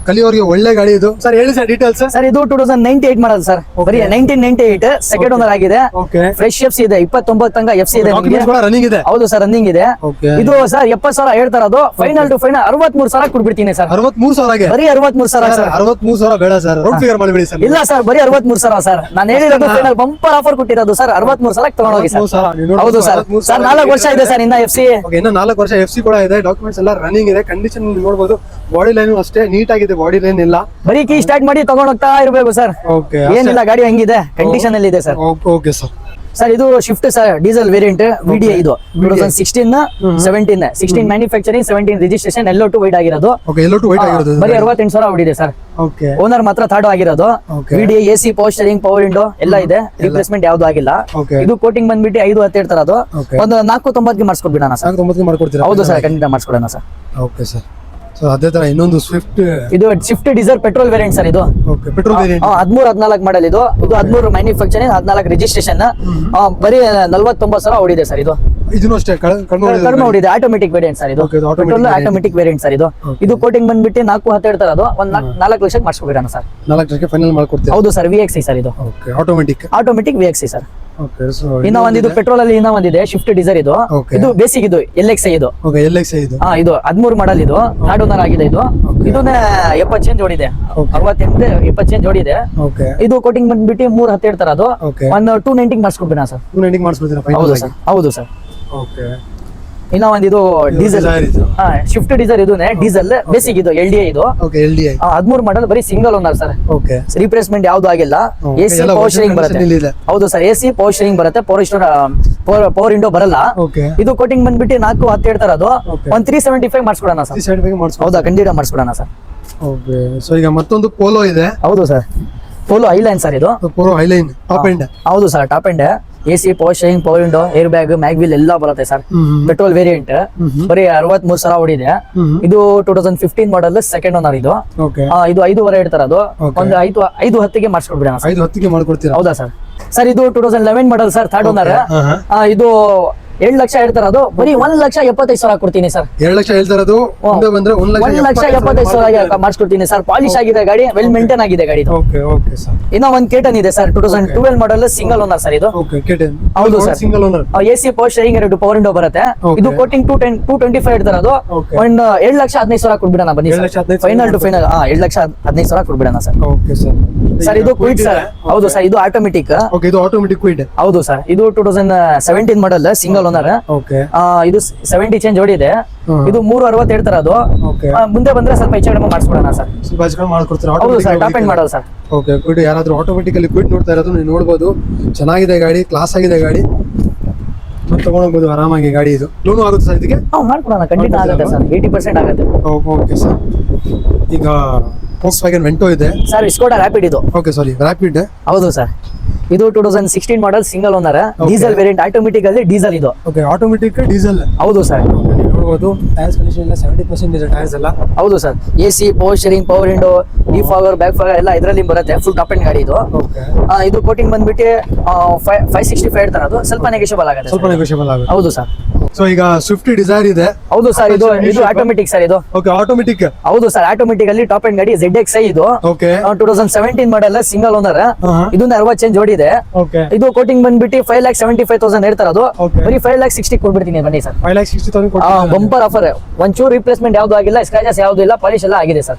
S2: ಕಲಿಯೋರಿಗೆ ಒಳ್ಳೆ ಗಾಡಿ ಇದು. ಸರ್ ಹೇಳಿ ಸರ್ ಡೀಟೇಲ್ಸ್.
S1: ಸರ್ ಇದು 2098 ಮಾಡಲ್ ಸರ್. ಬರೀ 1998 ಸೆಕೆಂಡ್ ಓನರ್ ಆಗಿದೆ.
S2: ಓಕೆ
S1: ಫ್ರೆಶ್ FC ಇದೆ. 29 ತನಕ FC ಇದೆ ನಿಮಗೆ.
S2: ಡಾಕ್ಯುಮೆಂಟ್ಸ್ ಕೂಡ ರನ್ನಿಂಗ್ ಇದೆ.
S1: ಹೌದು ಸರ್, ರನ್ನಿಂಗ್ ಇದೆ.
S2: ಓಕೆ
S1: ಇದು ಸರ್ 70,000 ಹೇಳ್ತಾರ ಅದು. ಫೈನಲ್ ಟು ಫೈನಲ್ 63,000 ಕೊಡ್ಬಿಡ್ತೀನಿ ಸರ್.
S2: 63,000ಗೆ
S1: ಬರೀ 63,000 ಸರ್.
S2: 63,000 ಬೇಡ ಸರ್, ರೌಂಡ್ ಫಿಗರ್ ಮಾಡಿಬಿಡಿ ಸರ್.
S1: ಇಲ್ಲ ಸರ್, ಬರೀ 63,000 ಸರ್. ನಾನು ಹೇಳಿರೋದು ಫೈನಲ್ ಬಂಪರ್ ಆಫರ್ ಕೊಟ್ಟಿರೋದು ಸರ್. 63,000 ತಗೊಂಡೋಗಿ ಸರ್.
S2: 63,000
S1: ಹೌದು ಸರ್. ಸರ್ 4 ವರ್ಷ ಇದೆ ಸರ್ ಇನ್ನ FC.
S2: ಓಕೆ ಇನ್ನ 4 ವರ್ಷ FC ಕೂಡ ಇದೆ. ಡಾಕ್ಯುಮೆಂಟ್ಸ್ ಎಲ್ಲ ರನ್ನಿಂಗ್ ಇದೆ. ಕಂಡೀಷನ್ ನೋಡಬಹುದು. ಬಾಡಿ ಲೈನ್ ಅಷ್ಟೇ ನೀಟ್ ಆಗಿದೆ, ಬಾಡಿ ಲೈನ್ ಇಲ್ಲ.
S1: ಬರೀ ಕೀ ಸ್ಟಾರ್ಟ್ ಮಾಡಿ ತಗೊಂಡ್ ಹೋಗ್ತಾ ಇರ್ಬೇಕು ಸರ್.
S2: ಓಕೆ
S1: ಏನಿಲ್ಲ, ಗಾಡಿ ಹಂಗಿದೆ, ಕಂಡೀಷನ್ ಅಲ್ಲಿ ಇದೆ ಸರ್.
S2: Okay sir.
S1: ಸರ್ ಇದು Swift sir, diesel variant VDI ಇದು. 2016 17 16 manufacturing, 17 registration, yellow to white ಆಗಿರೋದು.
S2: ಓಕೆ ಎಲ್ಲೋ ಟು ವೈಟ್ ಆಗಿರೋದು.
S1: ಬರೀ 68,000 ಹೊಡಿದೆ ಸರ್.
S2: ಓಕೆ
S1: ಓನರ್ ಮಾತ್ರ ಥರ್ಡ್ ಆಗಿರೋದು.
S2: Okay.
S1: VDI AC, power steering, power window ಎಲ್ಲ ಇದೆ. ರಿಪ್ಲೇಸ್ಮೆಂಟ್ ಯಾವ್ದು ಆಗಿಲ್ಲ.
S2: Okay.
S1: ಇದು ಕೋಟಿಂಗ್ ಬಂದ್ಬಿಟ್ಟು 5.10 ಹೇಳ್ತಾರ ಅದು.
S2: Okay.
S1: ಒಂದು 4.90 ಮಾಡಿಸ್ಕೊಡ್ಬಿಡೋಣ ಸರ್.
S2: 4,90,000 ಮಾಡ್ಕೊಡ್ತೀರಾ?
S1: ಹೌದು ಸರ್, ಖಂಡಿತ ಮಾಡಿಸ್ಕೊಡೋಣ ಸರ್.
S2: Okay sir. ಸೊ ಅದೇ ತರ ಇನ್ನೊಂದು ಸ್ವಿಫ್ಟ್.
S1: ಇದು Swift diesel petrol variant sir ಇದು.
S2: Okay petrol variant.
S1: 13-14 ಮಾಡಲ್ ಇದು. ಇದು 13 ಮ್ಯಾನುಫ್ಯಾಕ್ಚರಿಂಗ್, 14 ರಿಜಿಸ್ಟ್ರೇಷನ್. ಬರೀ 49,000 ಹೊಡಿದೆ ಸರ್ ಇದು.
S2: ಇದನ್ನು ಅಷ್ಟೇ
S1: ಕಡಿಮೆ ಹೊಡಿದೆ. ಆಟೋಮೆಟಿಕ್ ವೇರಿಯಂಟ್ ಸರ್ ಇದು.
S2: Okay, ಇದು automatic
S1: petrol
S2: variant.
S1: Automatic variant sir ಇದು.
S2: Okay.
S1: ಇದು ಕೋಟಿಂಗ್ ಬಂದ್ಬಿಟ್ಟು 4.10 ಹೇಳ್ತಾರ ಅದು. ಒಂದು 4 ಲಕ್ಷಕ್ಕೆ ಮಾಡಿಸ್ಕೊಬಿಡೋಣ ಸರ್.
S2: 4 ಲಕ್ಷಕ್ಕೆ ಫೈನಲ್ ಮಾಡ್ಕೊಡ್ತೀರಾ?
S1: ಹೌದು ಸರ್, VXI ಸರ್ ಇದು.
S2: Okay automatic.
S1: Automatic VXI sir.
S2: Okay so
S1: ಇನ್ನ ಒಂದಿದು ಪೆಟ್ರೋಲ್ ಅಲ್ಲಿ ಇನ್ನ ಒಂದಿದೆ ಶಿಫ್ಟ್ ಡೀಸೆಲ್ ಇದು.
S2: Okay.
S1: ಇದು ಬೇಸಿಕ್ ಇದು LXI ಇದು.
S2: ಓಕೆ LXI ಇದು.
S1: ಇದು 13 ಮಾಡಲ್ ಇದು. ಥರ್ಡ್ ಓನರ್ ಆಗಿದೆ ಇದು.
S2: Okay.
S1: ಇದನ್ನ 70 ಚೇಂಜ್ ಹೊಡಿದೆ.
S2: Okay.
S1: 68 70 ಚೇಂಜ್ ಹೊಡಿದೆ.
S2: ಓಕೆ
S1: ಇದು ಕೋಟಿಂಗ್ ಬಂದ್ಬಿಟ್ಟು 3.10 ಹೇಳ್ತಾರ ಅದು.
S2: Okay.
S1: ಒಂದು 290 ಮಾಡಿಸ್ಕೊಬಿಡೋಣ ಸರ್.
S2: 290 ಮಾಡಿಸ್ಬಿಡ್ತೀರಾ
S1: ಹೌದು
S2: ಫೈನಲ್?
S1: ಸರ್. ಹೌದು ಸರ್.
S2: ಓಕೆ
S1: ಇನ್ನ ಒಂದಿದು ಡೀಸೆಲ್ ಶಿಫ್ಟ್ ಡೀಸೆಲ್ ಇದನ್ನೇ ಡೀಸೆಲ್ ಬೇಸಿಕ್ ಇದು LDI ಇದು.
S2: ಓಕೆ LDI
S1: 13 ಮಾಡಲ್, ಬರೀ single owner sir.
S2: Okay
S1: replacement ಯಾವ್ದು ಆಗಿಲ್ಲ.
S2: Okay.
S1: AC
S2: ಎಲ್ಲ
S1: ಪವರ್ ಸ್ಟೀರಿಂಗ್
S2: original
S1: ಬರುತ್ತೆ.
S2: ಇದೆ.
S1: ಹೌದು ಸರ್, AC ಪವರ್ ಸ್ಟೀರಿಂಗ್ ಬರುತ್ತೆ. ಪವರ್ ವಿಂಡೋ ಬರಲ್ಲ.
S2: ಓಕೆ
S1: ಇದು ಕೋಟಿಂಗ್ ಬಂದ್ಬಿಟ್ಟು 4.10 ಹೇಳ್ತಾರ ಅದು.
S2: Okay.
S1: ಒಂದು 375 ಮಾಡಿಸ್ಕೊಡೋಣ ಸರ್.
S2: 375 ಮಾಡಿಸ್ಕೊ.
S1: ಹೌದಾ, ಖಂಡಿತ ಮಾಡಿಸ್ಕೊಡೋಣ ಸರ್.
S2: ಓಕೆ ಸೊ ಈಗ ಮತ್ತೊಂದು ಪೋಲೋ ಇದೆ.
S1: ಹೌದು ಸರ್, ಪೋಲೋ ಐಲೈನ್ ಸರ್ ಇದು.
S2: Polo Highline top end.
S1: ಹೌದು sir, top end. AC power steering, power window, air bag, mag wheel ಎಲ್ಲ ಬರುತ್ತೆ ಸರ್. Petrol variant. ಬರೀ 63,000 ಹೊಡಿದೆ. ಇದು 2015 ಮಾಡಲ್, ಸೆಕೆಂಡ್ ಓನರ್ ಇದು.
S2: ಓಕೆ
S1: ಇದು 5.5 ಹೇಳ್ತಾರ ಅದು.
S2: Okay.
S1: ಒಂದು 5.10 ಮಾಡಿಸ್ಕೊಡ್ಬಿಡೋಣ ಸರ್.
S2: 5,10ಗೆ ಮಾಡ್ಕೊಡ್ತೀರಾ?
S1: ಹೌದಾ ಸರ್. ಸರ್ ಇದು 2011 ಮಾಡಲ್ ಸರ್, ಥರ್ಡ್ ಓನರ್. ಇದು 2 ಲಕ್ಷ ಹೇಳ್ತಾರೆ ಅದು ಬರೀ 1,75,000 ಕೊಡ್ತೀನಿ ಸರ್.
S2: 2 ಲಕ್ಷ ಹೇಳ್ತಾ ಇರೋದು, ಮುಂದೆ ಬಂದ್ರೆ
S1: 1,75,000 ಮಾಡಿಸ್ಕೊಡ್ತೀನಿ ಸರ್. ಪಾಲಿಶ್ ಆಗಿದೆ ಗಾಡಿ, ವೆಲ್ ಮೇಂಟೈನ್ ಆಗಿದೆ ಗಾಡಿ.
S2: Okay okay sir.
S1: ಇನ್ನ ಒಂದು ಕೇಟನ್ ಇದೆ sir, 2012 model, single owner sir ಇದು.
S2: ಓಕೆ ಕೆಟನ್.
S1: ಹೌದು sir,
S2: single owner.
S1: AC power steering 2 power window ಬರುತ್ತೆ. ಇದು ಕೋಟಿಂಗ್ 225 ಹೇಳ್ತಾರೆ ಅದು. ಒಂದು 7,15,000 ಕೊಡ್ಬಿಡೋಣ ಬನ್ನಿ ಸರ್. ಫೈನಲ್ ಟು ಫೈನಲ್ 7,15,000 ಕೊಡ್ಬಿಡೋಣ ಸರ್.
S2: Okay sir.
S1: ಸರ್ ಇದು ಕ್ವಿಡ್ ಸರ್. ಹೌದು ಸರ್, ಇದು ಆಟೋಮೆಟಿಕ್.
S2: ಓಕೆ, ಇದು ಆಟೋಮೆಟಿಕ್ ಕ್ವಿಡ್.
S1: ಹೌದು ಸರ್, ಇದು 2017 ಮಾಡಲ್, ಸಿಂಗಲ್ ಓನರ್.
S2: ಓಕೆ,
S1: ಇದು 70 ಚೇಂಜ್ ಓಡಿದೆ. ಇದು 360 ಹೇಳ್ತಾರೆ ಅದು. ಮುಂದೆ ಬಂದ್ರೆ ಸ್ವಲ್ಪ ಹೆಚ್ಚು ಕಡಿಮೆ ಮಾಡಿಸ್ಕೊಡೋಣ ಸರ್.
S2: ಸ್ವಲ್ಪ ಹೆಚ್ಚು ಕಡಿಮೆ ಮಾಡ್ಕೊಡ್ತೀರಾ?
S1: ಹೌದು sir, top end model sir.
S2: Okay, Kwid ಯಾರಾದ್ರೂ ಆಟೋಮೆಟಿಕಲಿ ಕ್ವಿಡ್ ನೋಡ್ತಾ ಇರೋದು ನೀವು ನೋಡ್ಬೋದು. ಚೆನ್ನಾಗಿದೆ ಗಾಡಿ, ಕ್ಲಾಸ್ ಆಗಿದೆ ಗಾಡಿ, ಮತ್ತೆ ತಗೊಂಡೋಗ್ಬೋದು ಆರಾಮಾಗಿ ಗಾಡಿ. ಇದು ಲೋನು ಆಗುತ್ತೆ ಸರ್ ಇದಕ್ಕೆ?
S1: ಮಾಡ್ಕೊಡೋಣ, ಖಂಡಿತ ಆಗುತ್ತೆ ಸರ್, 80% ಆಗುತ್ತೆ.
S2: Okay sir. ಈಗ Volkswagen Vento ಇದೆ
S1: ಸರ್, ಸ್ಕೋಡಾ ರ್ಯಾಪಿಡ್ ಇದು.
S2: Okay, sorry, Rapid.
S1: ಹೌದು ಸರ್, ಇದು 2016 model, single owner, diesel variant, automatic ಅಲ್ಲಿ ಡೀಸೆಲ್ ಇದು.
S2: Okay, automatic diesel.
S1: ಹೌದು ಸರ್.
S2: ನೋಡಬಹುದು ಟೈರ್ಸ್ ಕಂಡೀಷನ್ ಎಲ್ಲ 70% ಇದೆ ಟೈರ್ಸ್ ಎಲ್ಲ.
S1: ಹೌದು sir, AC power steering, power window, defogger, back fogger ಎಲ್ಲ ಇದರಲ್ಲಿ ಬರುತ್ತೆ. ಫುಲ್ ಟಾಪ್ ಎಂಡ್ ಗಾಡಿ ಇದು.
S2: ಓಕೆ,
S1: ಇದು ಕೋಟಿಂಗ್ ಬಂದ್ಬಿಟ್ಟು 565 ಹೇಳ್ತಾರೆ ಅದು. ಸ್ವಲ್ಪ ನೆಗೋಷಿಯಬಲ್ ಆಗುತ್ತೆ.
S2: ಸ್ವಲ್ಪ ನೆಗೋಷಿಯಬಲ್ ಆಗುತ್ತೆ.
S1: ಹೌದು ಸರ್.
S2: ಸೊ ಈಗ ಸ್ವಿಫ್ಟ್ ಡಿಸೈರ್ ಇದೆ.
S1: ಹೌದು ಸರ್, ಇದು ಆಟೋಮೆಟಿಕ್ ಸರ್ ಇದು.
S2: Okay, automatic.
S1: ಹೌದು ಸರ್, ಆಟೋಮೆಟಿಕ್ ಅಲ್ಲಿ ಟಾಪ್ ಎಂಡ್ ಗಾಡಿ, ZXi ಇದು.
S2: ಓಕೆ,
S1: 2017 ಮಾಡಲ್, ಸಿಂಗಲ್ ಓನರ್. ಇದನ್ನ 60 ಚೇಂಜ್ ಓಡಿದೆ.
S2: ಓಕೆ,
S1: ಇದು ಕೋಟಿಂಗ್ ಬಂದ್ಬಿಟ್ಟು 5,75,000 ಹೇಳ್ತಾರೆ ಅದು.
S2: Okay.
S1: ಬರೀ 5,60,000 ಕೊಡ್ಬಿಡ್ತೀನಿ ಬನ್ನಿ ಸರ್.
S2: 5,60,000 ಕೊಡ್ತೀರಾ?
S1: ಬಂಪರ್ ಆಫರ್, ಒಂಚೂರು ರಿಪ್ಲೇಸ್ಮೆಂಟ್ ಯಾವ್ದು ಆಗಿಲ್ಲ, ಸ್ಕ್ರಾಚಸ್ ಯಾವ್ದು ಇಲ್ಲ, ಪಾಲಿಶ್ ಎಲ್ಲ ಆಗಿದೆ ಸರ್.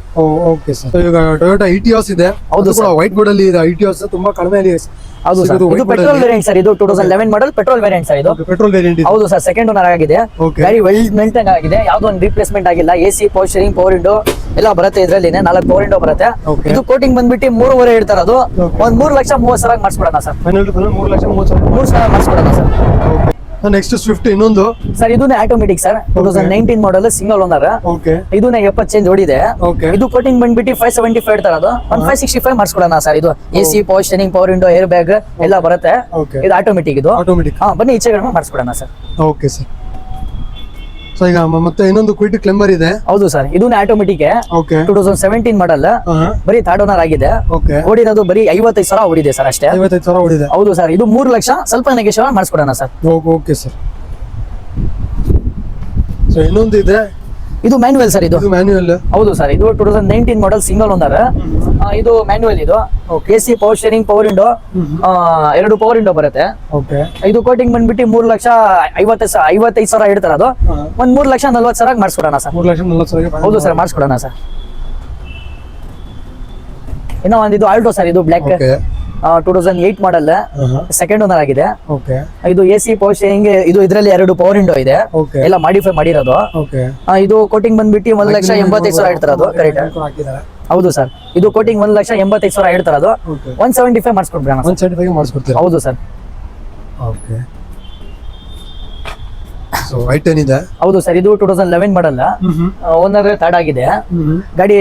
S2: Okay sir. ಈಗ ಟೊಯೋಟಾ ಇಟಿಯೋಸ್ ಇದೆ.
S1: ಹೌದು
S2: ಕೂಡ ವೈಟ್ ಬೋರ್ಡ್ ಅಲ್ಲಿ ಇದೆ. ಇಟಿಯೋಸ್ ತುಂಬಾ ಕಡಿಮೆ ಅಲ್ಲಿ.
S1: ಹೌದು ಸರ್, ಇದು ಪೆಟ್ರೋಲ್ ವೇರಿಯಂಟ್ ಸರ್. ಇದು 2011 ಮಾಡಲ್ ಪೆಟ್ರೋಲ್ ವೇರಿಯಂಟ್ ಸರ್ ಇದು.
S2: Petrol variant.
S1: ಹೌದು ಸರ್, ಸೆಕೆಂಡ್ ಓನರ್ ಆಗಿದೆ.
S2: Okay.
S1: ಗಾಡಿ ವೆಲ್ ಮೇಂಟೈನ್ ಆಗಿದೆ, ಯಾವ್ದೋ ಒಂದು ರಿಪ್ಲೇಸ್ಮೆಂಟ್ ಆಗಿಲ್ಲ. AC power steering, power window ಎಲ್ಲ ಬರುತ್ತೆ ಇದರಲ್ಲಿ. 4 ಪವರ್ ವಿಂಡೋ ಬರುತ್ತೆ.
S2: Okay.
S1: ಇದು ಕೋಟಿಂಗ್ ಬಂದ್ಬಿಟ್ಟು 3.5 ಹೇಳ್ತಾರೆ ಅದು.
S2: Okay.
S1: ಒಂದು 3,30,000 ಮಾಡಿಸ್ಕೊಡೋಣ ಸರ್.
S2: ಫೈನಲ್ 3,30,000.
S1: 3,000 ಮಾಡಿಸ್ಕೊಡೋಣ ಸರ್.
S2: ನೆಕ್ಸ್ಟ್ ಸ್ವಿಫ್ಟ್ ಇನ್ನೊಂದು
S1: ಸರ್, ಇದನ್ನೇ automatic sir, 2019 model, single owner.
S2: Okay,
S1: ಇದನ್ನ 70 ಚೇಂಜ್ ಓಡಿದೆ.
S2: ಓಕೆ,
S1: ಇದು ಕೋಟಿಂಗ್ ಬಂದ್ಬಿಟ್ಟು 575 ಹೇಳ್ತಾರೆ ಅದು. 565 ಮಾಡಿಸ್ಕೊಡೋಣ ಸರ್. ಇದು AC power steering, power window, air bag ಎಲ್ಲ ಬರುತ್ತೆ.
S2: ಓಕೆ,
S1: ಇದು ಆಟೋಮೆಟಿಕ್ ಇದು.
S2: ಆಟೋಮೆಟಿಕ್.
S1: ಬನ್ನಿ ಈಚೆ ಕಡಿಮೆ ಮಾಡಿಸ್ಕೊಡೋಣ ಸರ್.
S2: Okay sir. ಸೊ ಈಗ ಮತ್ತೆ ಇನ್ನೊಂದು ಕ್ವಿಡ್ ಕ್ಲೆಂಬರ್ ಇದೆ.
S1: ಹೌದು ಸರ್, ಇದನ್ನೇ ಆಟೋಮೆಟಿಕ್.
S2: ಓಕೆ,
S1: 2017 ಮಾಡಲ್, ಬರೀ ಥರ್ಡ್ ಓನರ್ ಆಗಿದೆ.
S2: ಓಕೆ,
S1: ಓಡಿರೋದು ಬರೀ 55,000 ಓಡಿದೆ ಸರ್ ಅಷ್ಟೇ.
S2: 55,000 ಓಡಿದೆ.
S1: ಹೌದು ಸರ್, ಇದು 3 ಲಕ್ಷ ಸ್ವಲ್ಪ ನೆಗೋಷಿಯೇಟ್ ಮಾಡಿಸ್ಕೊಡೋಣ ಸರ್.
S2: Okay sir. ಸೊ ಇನ್ನೊಂದು ಇದೆ,
S1: ಇದು ಮ್ಯಾನ್ಯುವಲ್ ಸರ್. ಇದು
S2: ಮ್ಯಾನ್ಯುವಲ್.
S1: ಹೌದು ಸರ್, ಇದು 2019 ಮಾಡಲ್, ಸಿಂಗಲ್ ಓನರ್. ಇದು ಮ್ಯಾನ್ಯುವಲ್ ಇದು. AC power steering, power window, 2 power window ಬರುತ್ತೆ.
S2: ಓಕೆ,
S1: ಇದು ಕೋಟಿಂಗ್ ಬಂದ್ಬಿಟ್ಟು 3,55,000 ಹೇಳ್ತಾರೆ ಅದು. ಒಂದು 3,40,000 ಮಾಡಿಸ್ಕೊಡೋಣ ಸರ್.
S2: 3,40,000.
S1: ಹೌದು ಸರ್, ಮಾಡಿಸ್ಕೊಡೋಣ ಸರ್. ಇನ್ನೂ ಒಂದು ಇದು ಆಲ್ಟೋ ಸರ್, ಇದು ಬ್ಲ್ಯಾಕ್, 2008 ಮಾಡಲ್, ಸೆಕೆಂಡ್ ಓನರ್ ಆಗಿದೆ.
S2: ಓಕೆ,
S1: ಇದು AC ಪವರ್ ಸ್ಟೀರಿಂಗ್, ಇದು ಇದರಲ್ಲಿ 2 ಪವರ್ ವಿಂಡೋ ಇದೆ.
S2: ಓಕೆ,
S1: ಎಲ್ಲ ಮಾಡಿಫೈ ಮಾಡಿರೋದು.
S2: ಓಕೆ,
S1: ಇದು ಕೋಟಿಂಗ್ ಬಂದ್ಬಿಟ್ಟು 1,85,000 ಹೇಳ್ತಾರೆ ಅದು. ಕರೆಕ್ಟ್. ಹೌದು ಸರ್, ಇದು ಕೋಟಿಂಗ್ 1,85,000 ಹೇಳ್ತಾರೆ ಅದು. 175 ಮಾಡಿಸ್ಕೊಡ್ಬಿಡೋಣ.
S2: 175 ಮಾಡಿಸ್ಕೊಡ್ತೀರಾ?
S1: ಹೌದು ಸರ್.
S2: ಓಕೆ. ಸೊ I10 ಇದೆ.
S1: ಹೌದು ಸರ್, ಇದು 2011 ಮಾಡಲ್, ಓನರ್ ಥರ್ಡ್ ಆಗಿದೆ. ಗಾಡಿ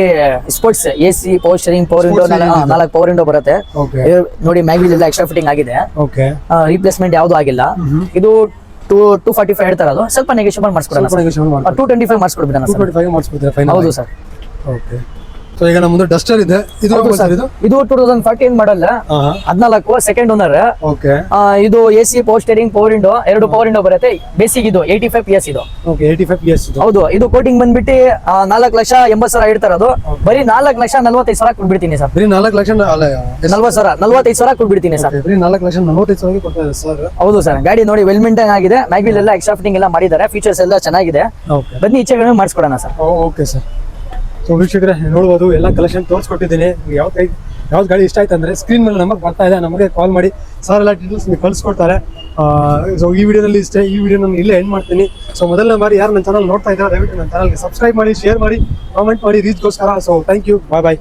S1: sports, AC power steering, power window, 4 power window ಬರುತ್ತೆ.
S2: ಓಕೆ,
S1: ನೋಡಿ ಮ್ಯಾಗ್ವಿಲ್ ಎಲ್ಲ ಎಕ್ಸ್ಟ್ರಾ ಫಿಟ್ಟಿಂಗ್ ಆಗಿದೆ.
S2: ಓಕೆ,
S1: ರಿಪ್ಲೇಸ್ಮೆಂಟ್ ಯಾವ್ದು ಆಗಿಲ್ಲ. ಇದು 245 ಹೇಳ್ತಾರೆ ಅದು. ಸ್ವಲ್ಪ ನೆಗೋಷಿಯೇಟ್ ಮಾಡಿಸ್ಕೊಡೋಣ. 225 ಮಾಡಿಸ್ಕೊಡ್ಬಿಡೋಣ ಸರ್.
S2: 225 ಮಾಡಿಸ್ಕೊಡ್ತೀರಾ ಫೈನಲ್?
S1: ಹೌದು ಸರ್.
S2: ಓಕೆ. ಸೊ ಈಗ ನಮ್ಮ ಮುಂದೆ ಡಸ್ಟರ್ ಇದೆ. ಇದು
S1: ಇದು 2014 ಮಾಡಲ್, 14, ಸೆಕೆಂಡ್ ಓನರ್.
S2: ಓಕೆ,
S1: ಇದು AC power steering, power window, 2 power window ಬರುತ್ತೆ. ಬೇಸಿಕ್ ಇದು 85 PS ಇದು.
S2: ಓಕೆ, 85 PS ಇದು.
S1: ಹೌದು, ಇದು ಕೋಟಿಂಗ್ ಬಂದ್ಬಿಟ್ಟು 4,80,000 ಹೇಳ್ತಾರೆ ಅದು. ಬರೀ 4,45,000 ಕೊಡ್ಬಿಡ್ತೀನಿ ಸರ್.
S2: ಬರೀ 4 ಲಕ್ಷ ಅಲ್ಲ,
S1: 45,000 ಕೊಡ್ಬಿಡ್ತೀನಿ ಸರ್.
S2: ಬರೀ 4,45,000 ಕೊಡ್ತಾರೆ ಸರ್.
S1: ಹೌದು ಸರ್, ಗಾಡಿ ನೋಡಿ ವೆಲ್ ಮೇಂಟೈನ್ ಆಗಿದೆ. ಮ್ಯಾಗ್ವಿಲ್ ಎಲ್ಲ ಎಕ್ಸ್ಟ್ರಾ ಫಿಟ್ಟಿಂಗ್ ಎಲ್ಲ ಮಾಡಿದ್ದಾರೆ. ಫೀಚರ್ಸ್ ಎಲ್ಲ ಚೆನ್ನಾಗಿದೆ.
S2: ಓಕೆ,
S1: ಬನ್ನಿ ಈಚೆ ಕಡಿಮೆ ಮಾಡಿಸ್ಕೊಡೋಣ ಸರ್.
S2: Okay sir. ಸೊ ವೀಕ್ಷಕರೇ ನೋಡ್ಬೋದು, ಎಲ್ಲ ಕಲೆಕ್ಷನ್ ತೋರಿಸ್ಕೊಟ್ಟಿದ್ದೀನಿ. ಯಾವ್ದು ಗಾಡಿ ಇಷ್ಟ ಆಯ್ತು ಅಂದರೆ ಸ್ಕ್ರೀನ್ ಮೇಲೆ ನಂಬರ್ ಬರ್ತಾ ಇದೆ, ನಮಗೆ ಕಾಲ್ ಮಾಡಿ ಸರ್ ಎಲ್ಲ ಡೀಟೇಲ್ಸ್ ನೀವು ಕಳಿಸ್ಕೊಡ್ತಾರೆ. ಸೊ ಈ ವಿಡಿಯೋದಲ್ಲಿ ಇಷ್ಟೇ. ಈ ವಿಡಿಯೋ ನಾನು ಇಲ್ಲೇ ಎಂಡ್ ಮಾಡ್ತೀನಿ. ಸೊ ಮೊದಲನೇ ಬಾರಿ ಯಾರು ನನ್ನ ಚಾನಲ್ ನೋಡ್ತಾ ಇದ್ದಾರೆ, ದಯವಿಟ್ಟು ನನ್ನ ಚಾನಲ್ಗೆ ಸಬ್ಸ್ಕ್ರೈಬ್ ಮಾಡಿ, ಶೇರ್ ಮಾಡಿ, ಕಾಮೆಂಟ್ ಮಾಡಿ ರೀಚ್ಗೋಸ್ಕರ. So thank you, bye bye.